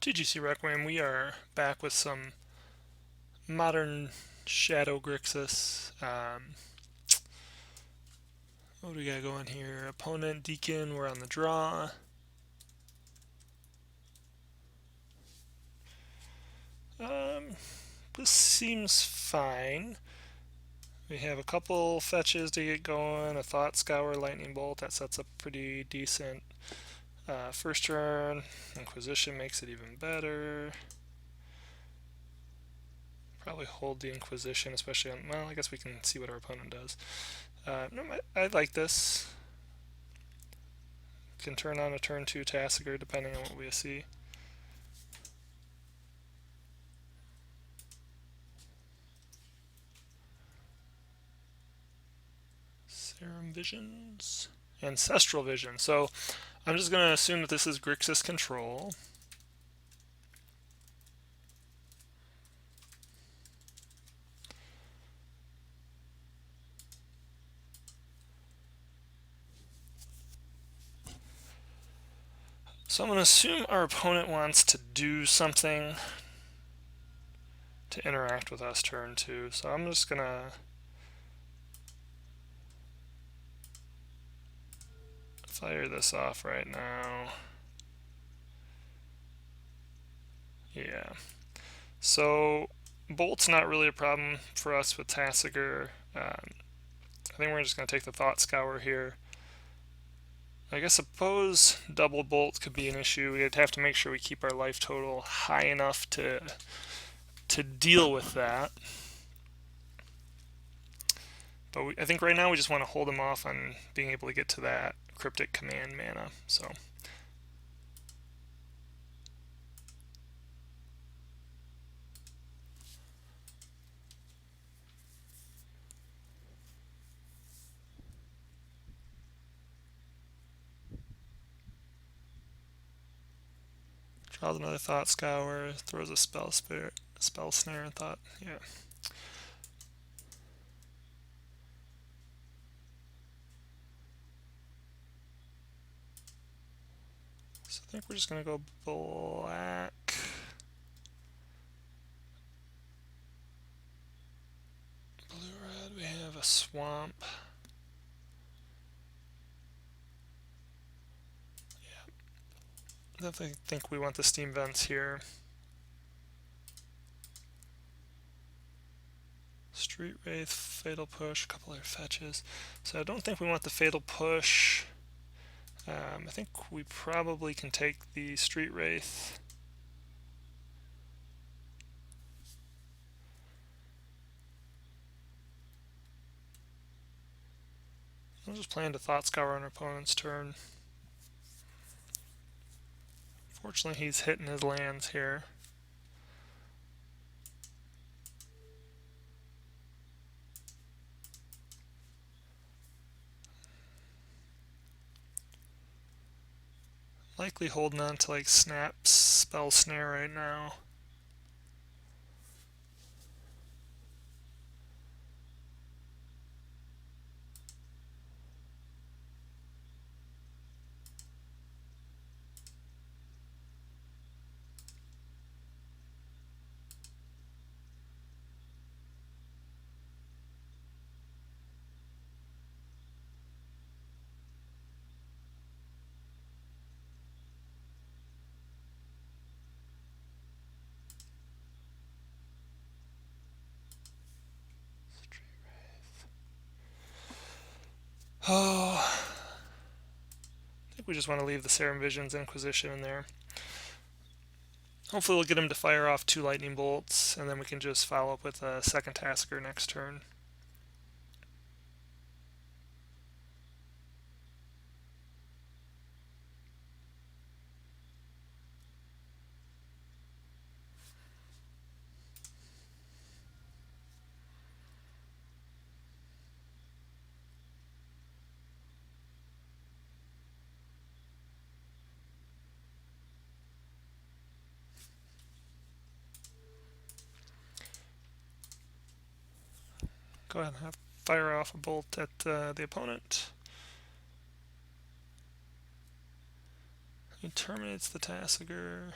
TGC Requiem, we are back with some modern Shadow Grixis. What do we got going here? Opponent, Deacon, we're on the draw. This seems fine. We have a couple fetches to get going, a Thought Scour, Lightning Bolt, that sets up pretty decent. First turn, Inquisition makes it even better. Probably hold the Inquisition, especially on, well, I guess we can see what our opponent does. No, I like this. Can turn on a turn 2 Tassiger depending on what we see. Serum Visions. Ancestral Vision. So I'm just going to assume that this is Grixis control. So I'm going to assume our opponent wants to do something to interact with us turn 2. So I'm just going to fire this off right now. Yeah. So Bolt's not really a problem for us with Tassiger. I think we're just going to take the Thought Scour here. I guess suppose double Bolt could be an issue. We'd have to make sure we keep our life total high enough to deal with that. But I think right now we just want to hold him off on being able to get to that Cryptic Command mana. So draws another Thought Scour, throws a Spell Snare, and thought, yeah. So I think we're just going to go black. Blue-red, we have a Swamp. Yeah. Definitely think we want the Steam Vents here. Street Wraith, Fatal Push, a couple other fetches. So I don't think we want the Fatal Push. I think we probably can take the Street Wraith. I'll just plan to Thought Scour on our opponent's turn. Fortunately, he's hitting his lands here. Likely holding on to like Snap's Spell Snare right now. Oh, I think we just want to leave the Serum Visions Inquisition in there. Hopefully we'll get him to fire off 2 Lightning Bolts, and then we can just follow up with a second Tasker next turn. Go ahead and fire off a bolt at the opponent. He terminates the Tassiger.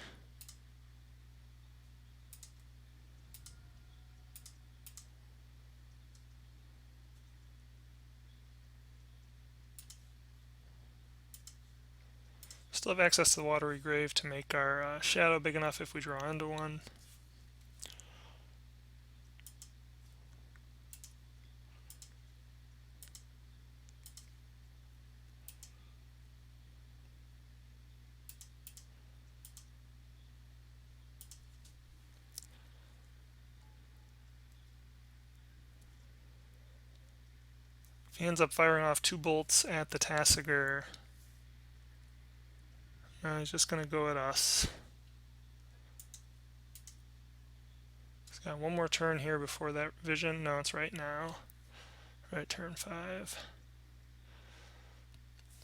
Still have access to the Watery Grave to make our shadow big enough if we draw into one. If he ends up firing off 2 bolts at the Tasigur, he's just going to go at us. He's got one more turn here before that vision. No, it's right now. Right, turn 5.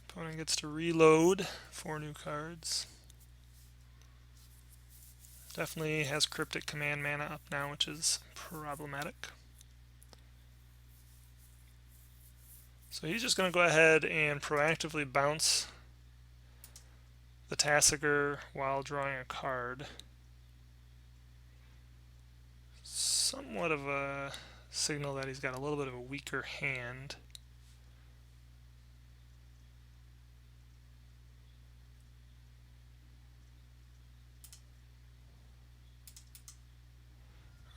Opponent gets to reload 4 new cards. Definitely has Cryptic Command mana up now, which is problematic. So he's just going to go ahead and proactively bounce the Tasigur while drawing a card. Somewhat of a signal that he's got a little bit of a weaker hand.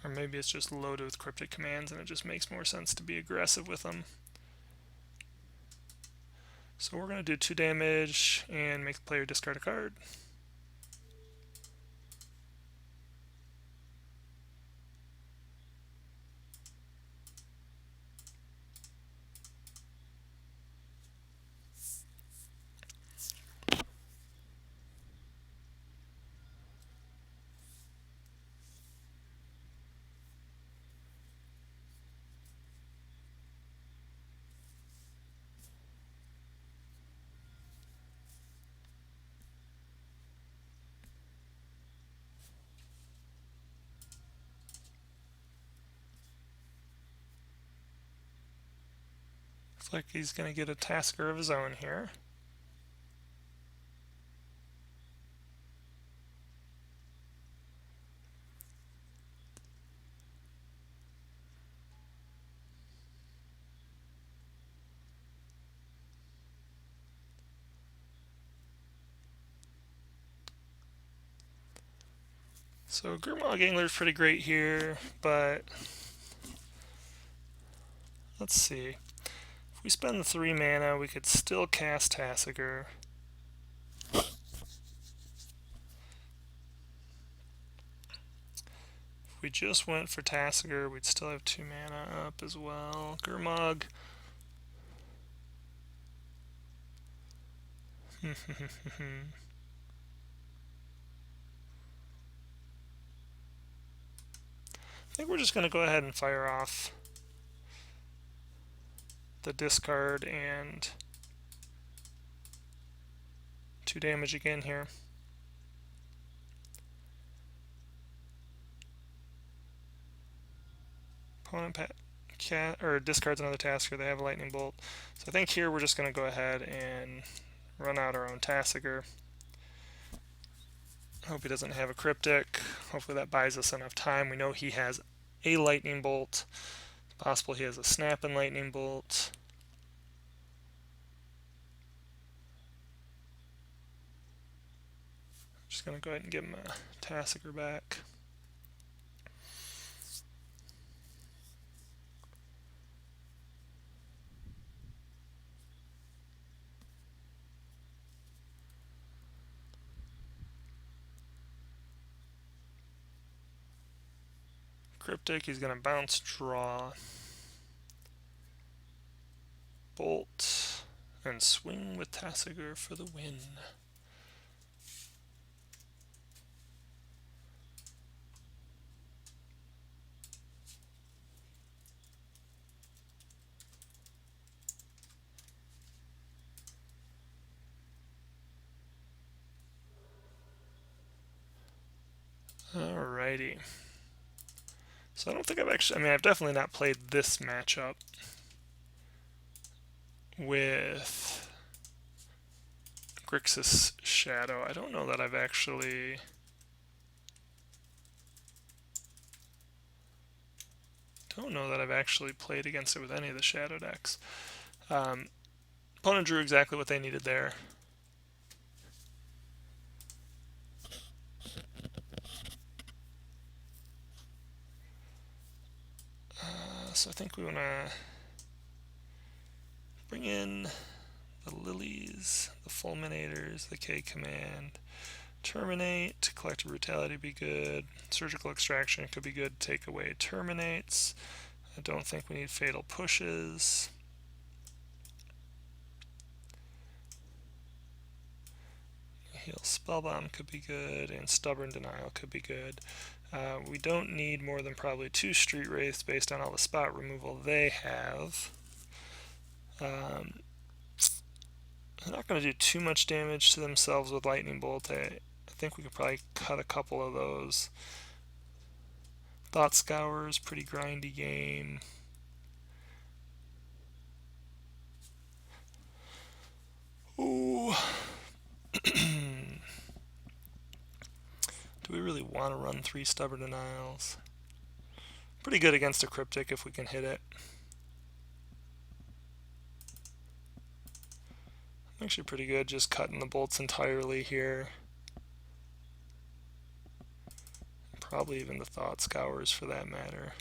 Or maybe it's just loaded with Cryptic Commands and it just makes more sense to be aggressive with them. So we're going to do 2 damage and make the player discard a card. Looks like he's going to get a Tasigur of his own here. So Grimog Angler is pretty great here, but let's see. If we spend the 3 mana, we could still cast Tasigur. If we just went for Tasigur, we'd still have 2 mana up as well. Grimog. I think we're just going to go ahead and fire off the discard and 2 damage again here. Opponent discards another Tasigur, they have a Lightning Bolt. So I think here we're just going to go ahead and run out our own Tasigur. Hope he doesn't have a Cryptic. Hopefully that buys us enough time. We know he has a Lightning Bolt. It's possible he has a Snap and Lightning Bolt. Just going to go ahead and give him a Tasigur back. Cryptic, he's going to bounce, draw, bolt, and swing with Tasigur for the win. Alrighty. So I don't think I've definitely not played this matchup with Grixis Shadow. I don't know that I've actually played against it with any of the Shadow decks. Opponent drew exactly what they needed there. So I think we want to bring in the lilies, the fulminators, the K command. Terminate, collective brutality be good. Surgical extraction could be good. Take away terminates. I don't think we need fatal pushes. Heal spellbomb could be good, and stubborn denial could be good. We don't need more than probably 2 street wraiths based on all the spot removal they have. They're not going to do too much damage to themselves with lightning bolt. I think we could probably cut a couple of those. Thought Scour is pretty grindy game. Ooh. Do we really want to run 3 stubborn denials? Pretty good against a cryptic if we can hit it. Actually pretty good just cutting the bolts entirely here. Probably even the Thought Scours for that matter.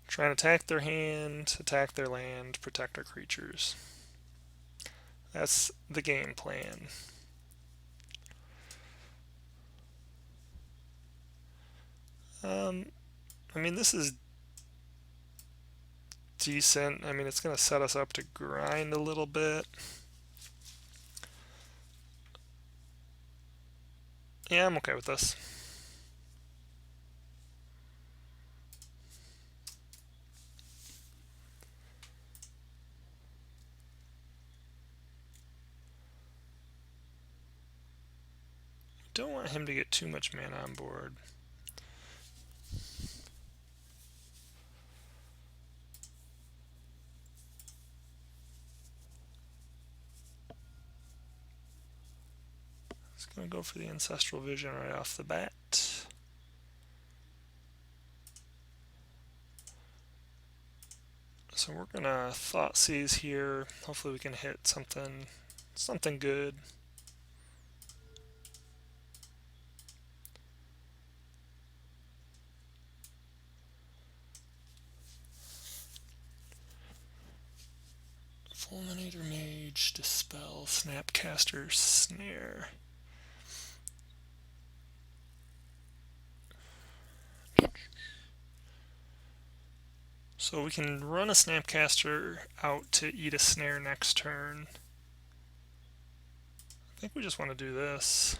Try and attack their hand, attack their land, protect our creatures. That's the game plan. I mean, this is decent. I mean, it's going to set us up to grind a little bit. Yeah, I'm okay with this. Don't want him to get too much mana on board. Just gonna go for the Ancestral Vision right off the bat. So we're gonna Thought Seize here. Hopefully we can hit something good. Fulminator Mage, Dispel, Snapcaster, Snare. So we can run a Snapcaster out to eat a Snare next turn. I think we just want to do this.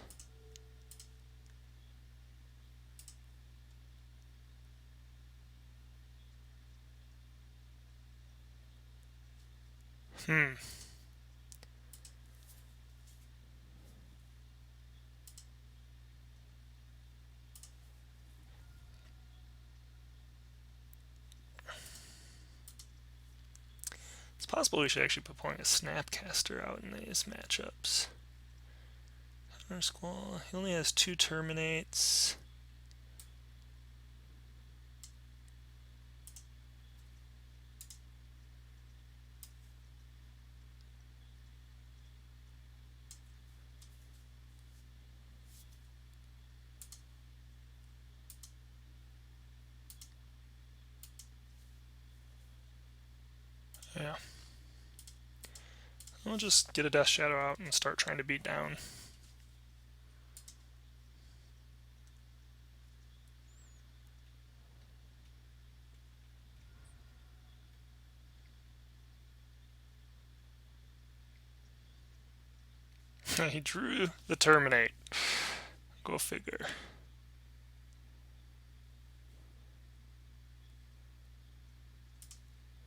It's possible we should actually be pulling a Snapcaster out in these matchups. Hunter Squall, he only has 2 terminates. Yeah. We'll just get a Death Shadow out and start trying to beat down. He drew the Terminate. Go figure.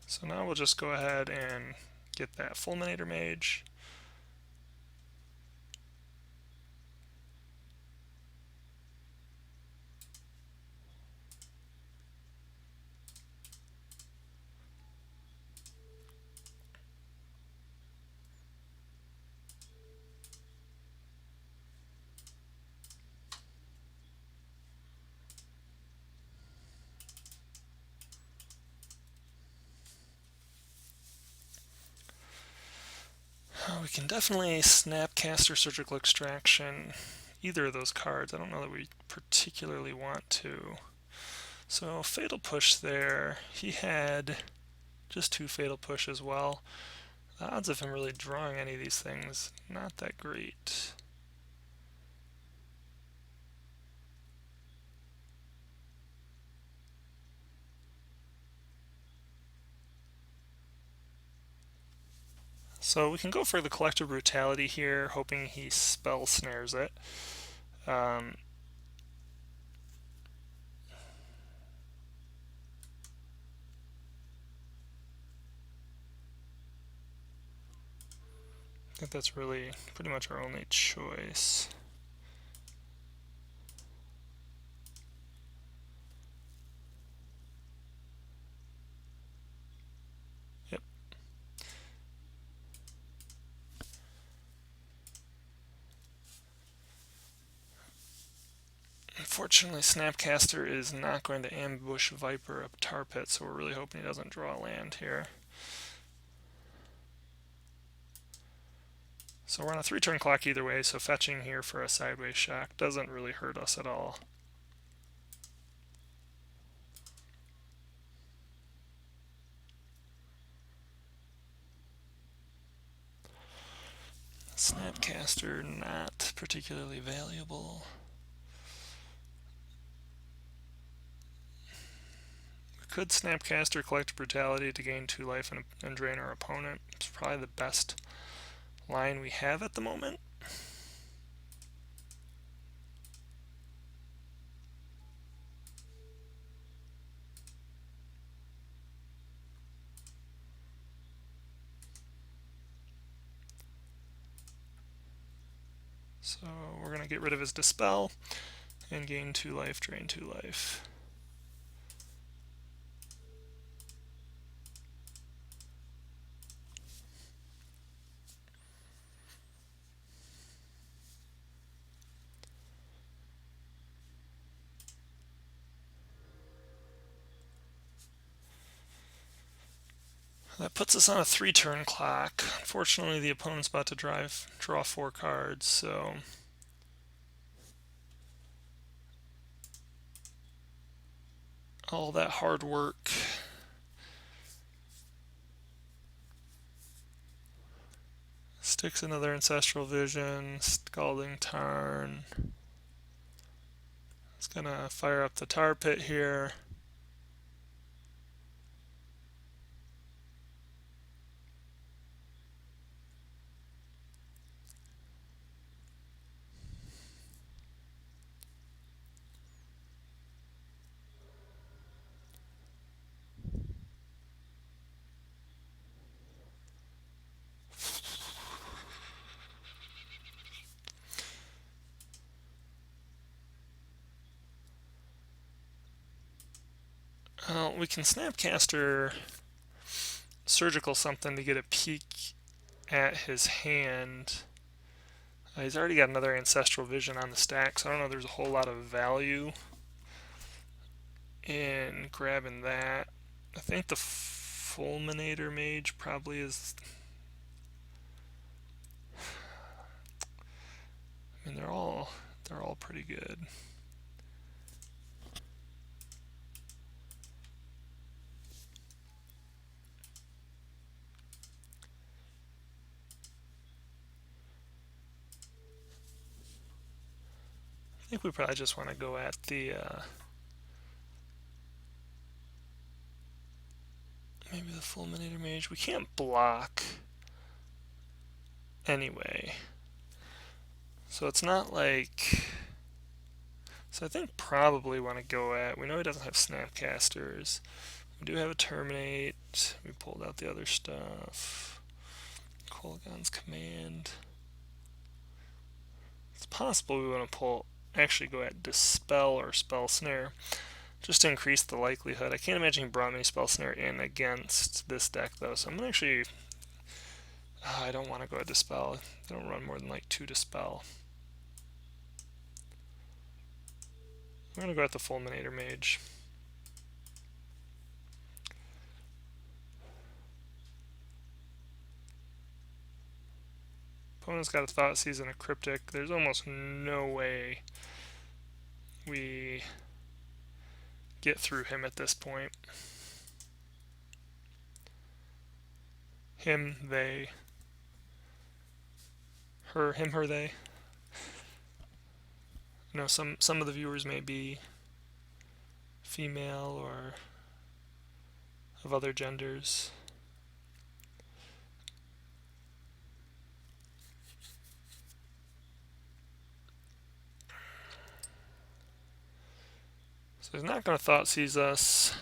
So now we'll just go ahead and get that Fulminator Mage. We can definitely Snapcaster Surgical Extraction, either of those cards. I don't know that we particularly want to. So Fatal Push there. He had just 2 Fatal Push as well. The odds of him really drawing any of these things, not that great. So we can go for the Collective Brutality here, hoping he spell snares it. I think that's really pretty much our only choice. Yep. Unfortunately, Snapcaster is not going to ambush Viper up Tar Pit, so we're really hoping he doesn't draw land here. So we're on a 3-turn clock either way, so fetching here for a sideways shock doesn't really hurt us at all. Snapcaster not particularly valuable. We could Snapcaster Collective Brutality to gain 2 life and drain our opponent. It's probably the best line we have at the moment. So we're going to get rid of his Dispel and gain 2 life, drain 2 life. That puts us on a 3-turn clock. Unfortunately, the opponent's about to draw 4 cards, so all that hard work sticks another Ancestral Vision, Scalding Tarn. It's gonna fire up the Tar Pit here. We can Snapcaster Surgical something to get a peek at his hand. He's already got another Ancestral Vision on the stack, so I don't know if there's a whole lot of value in grabbing that. I think the Fulminator Mage probably is... I mean, they're all pretty good. I think we probably just want to go at the maybe the Fulminator Mage. We can't block anyway, so it's not like... So I think probably want to go at... We know he doesn't have Snapcasters. We do have a Terminate. We pulled out the other stuff. Kolaghan's Command. It's possible we want to actually go at Dispel or Spell Snare, just to increase the likelihood. I can't imagine he brought many Spell Snare in against this deck, though, so I'm going to actually... I don't want to go at Dispel. They don't run more than like 2 Dispel. I'm going to go at the Fulminator Mage. Opponent's got a Thoughtseize and a Cryptic. There's almost no way we get through him at this point. Him, they. Her, him, her, they. You know, some of the viewers may be female or of other genders. So he's not going to Thoughtseize us.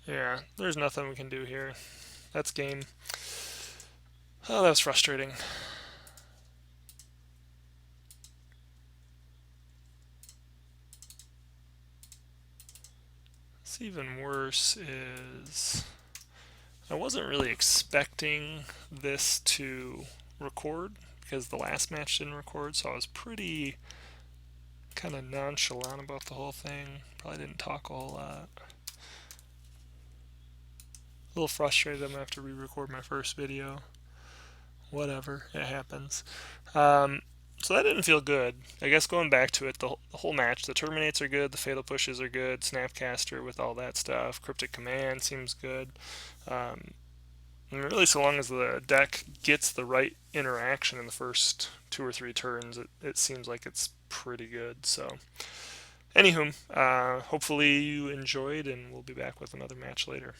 Yeah, there's nothing we can do here. That's game. Oh, that was frustrating. What's even worse is I wasn't really expecting this to record because the last match didn't record, so I was pretty kind of nonchalant about the whole thing. Probably didn't talk a whole lot. A little frustrated. I'm gonna have to re-record my first video. Whatever, it happens. So that didn't feel good. I guess going back to it, the whole match, the Terminates are good, the Fatal Pushes are good, Snapcaster with all that stuff, Cryptic Command seems good. And really, so long as the deck gets the right interaction in the first 2 or 3 turns, it seems like it's pretty good. So, anywho, hopefully you enjoyed, and we'll be back with another match later.